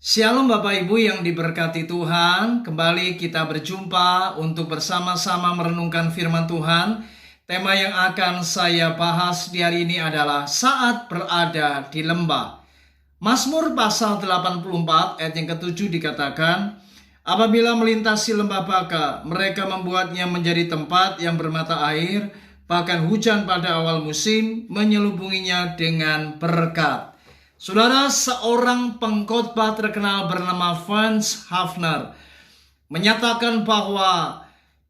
Shalom Bapak Ibu yang diberkati Tuhan. Kembali kita berjumpa untuk bersama-sama merenungkan firman Tuhan. Tema yang akan saya bahas di hari ini adalah saat berada di lembah. Mazmur pasal 84 ayat yang ke-7 dikatakan, apabila melintasi lembah Baka, mereka membuatnya menjadi tempat yang bermata air, bahkan hujan pada awal musim menyelubunginya dengan berkat. Saudara, seorang pengkhotbah terkenal bernama Franz Hafner menyatakan bahwa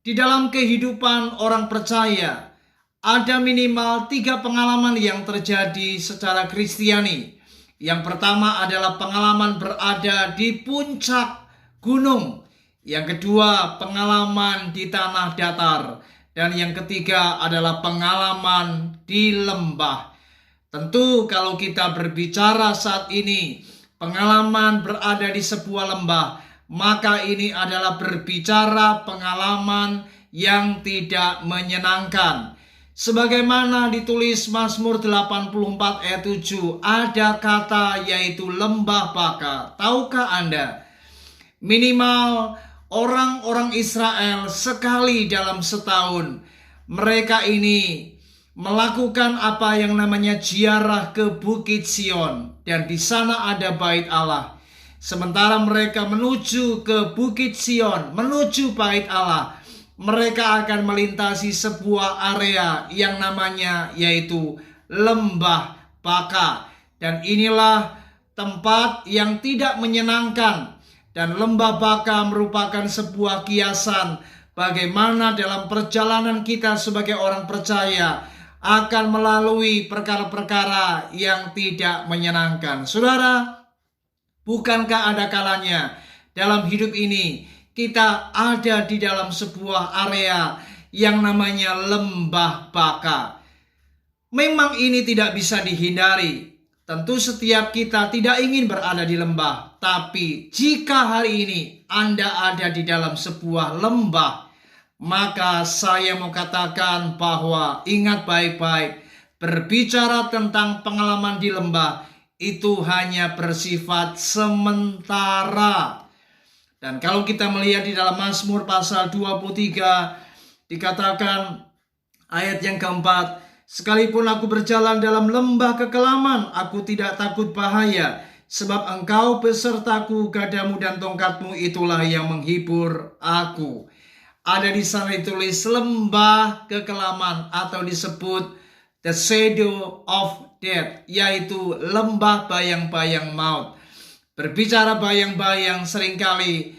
di dalam kehidupan orang percaya ada minimal 3 pengalaman yang terjadi secara Kristiani. Yang pertama adalah pengalaman berada di puncak gunung. Yang kedua, pengalaman di tanah datar. Dan yang ketiga adalah pengalaman di lembah. Tentu kalau kita berbicara saat ini pengalaman berada di sebuah lembah, maka ini adalah berbicara pengalaman yang tidak menyenangkan. Sebagaimana ditulis Mazmur 84 ayat 7, ada kata yaitu lembah Baka. Tahukah Anda? Minimal orang-orang Israel sekali dalam setahun mereka ini melakukan apa yang namanya ziarah ke Bukit Sion, dan di sana ada bait Allah. Sementara mereka menuju ke Bukit Sion, menuju bait Allah, mereka akan melintasi sebuah area yang namanya yaitu lembah Baka. Dan inilah tempat yang tidak menyenangkan. Dan lembah Baka merupakan sebuah kiasan bagaimana dalam perjalanan kita sebagai orang percaya akan melalui perkara-perkara yang tidak menyenangkan. Saudara, bukankah ada kalanya dalam hidup ini kita ada di dalam sebuah area yang namanya lembah Baka? Memang ini tidak bisa dihindari. Tentu setiap kita tidak ingin berada di lembah. Tapi jika hari ini Anda ada di dalam sebuah lembah, maka saya mau katakan bahwa ingat baik-baik, berbicara tentang pengalaman di lembah itu hanya bersifat sementara. Dan kalau kita melihat di dalam Mazmur pasal 23 dikatakan ayat yang keempat, sekalipun aku berjalan dalam lembah kekelaman, aku tidak takut bahaya, sebab engkau besertaku, gadamu dan tongkatmu itulah yang menghibur aku. Ada di sana ditulis lembah kekelaman atau disebut the shadow of death, yaitu lembah bayang-bayang maut. Berbicara bayang-bayang seringkali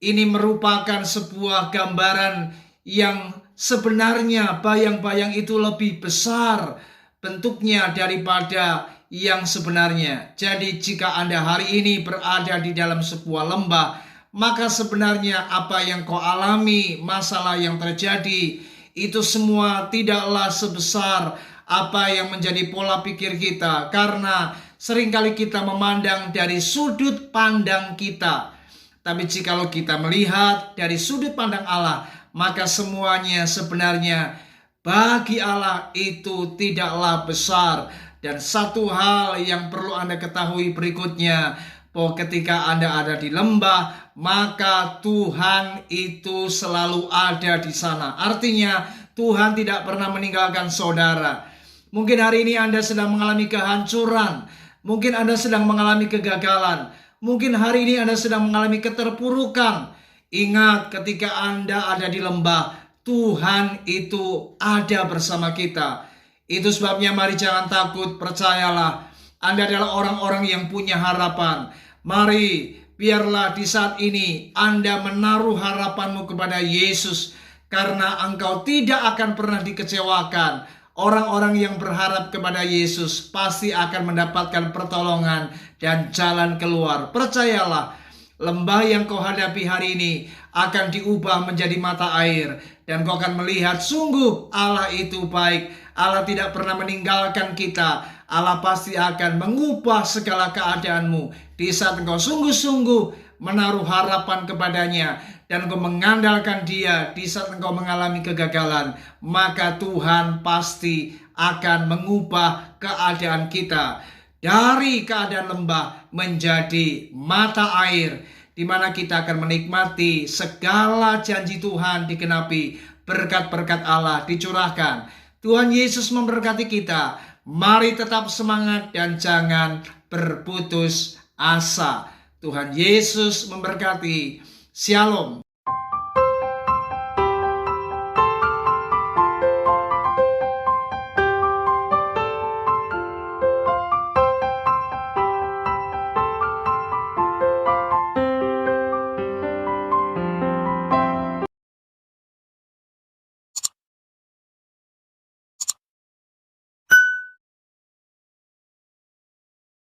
ini merupakan sebuah gambaran yang sebenarnya bayang-bayang itu lebih besar bentuknya daripada yang sebenarnya. Jadi jika Anda hari ini berada di dalam sebuah lembah, maka sebenarnya apa yang kau alami, masalah yang terjadi, itu semua tidaklah sebesar apa yang menjadi pola pikir kita. Karena seringkali kita memandang dari sudut pandang kita. Tapi jikalau kita melihat dari sudut pandang Allah, maka semuanya sebenarnya bagi Allah itu tidaklah besar. Dan satu hal yang perlu Anda ketahui berikutnya, bahwa ketika Anda ada di lembah, maka Tuhan itu selalu ada di sana. Artinya Tuhan tidak pernah meninggalkan saudara. Mungkin hari ini Anda sedang mengalami kehancuran. Mungkin Anda sedang mengalami kegagalan. Mungkin hari ini Anda sedang mengalami keterpurukan. Ingat, ketika Anda ada di lembah, Tuhan itu ada bersama kita. Itu sebabnya mari jangan takut, percayalah. Anda adalah orang-orang yang punya harapan. Mari, biarlah di saat ini Anda menaruh harapanmu kepada Yesus, karena engkau tidak akan pernah dikecewakan. Orang-orang yang berharap kepada Yesus pasti akan mendapatkan pertolongan dan jalan keluar. Percayalah, lembah yang kau hadapi hari ini akan diubah menjadi mata air. Dan kau akan melihat sungguh Allah itu baik. Allah tidak pernah meninggalkan kita. Allah pasti akan mengubah segala keadaanmu di saat engkau sungguh-sungguh menaruh harapan kepadanya dan engkau mengandalkan Dia. Di saat engkau mengalami kegagalan, maka Tuhan pasti akan mengubah keadaan kita. dari keadaan lembah menjadi mata air, di mana kita akan menikmati segala janji Tuhan dikenapi, berkat-berkat Allah dicurahkan. Tuhan Yesus memberkati kita. Mari tetap semangat dan jangan berputus asa. Tuhan Yesus memberkati. Shalom.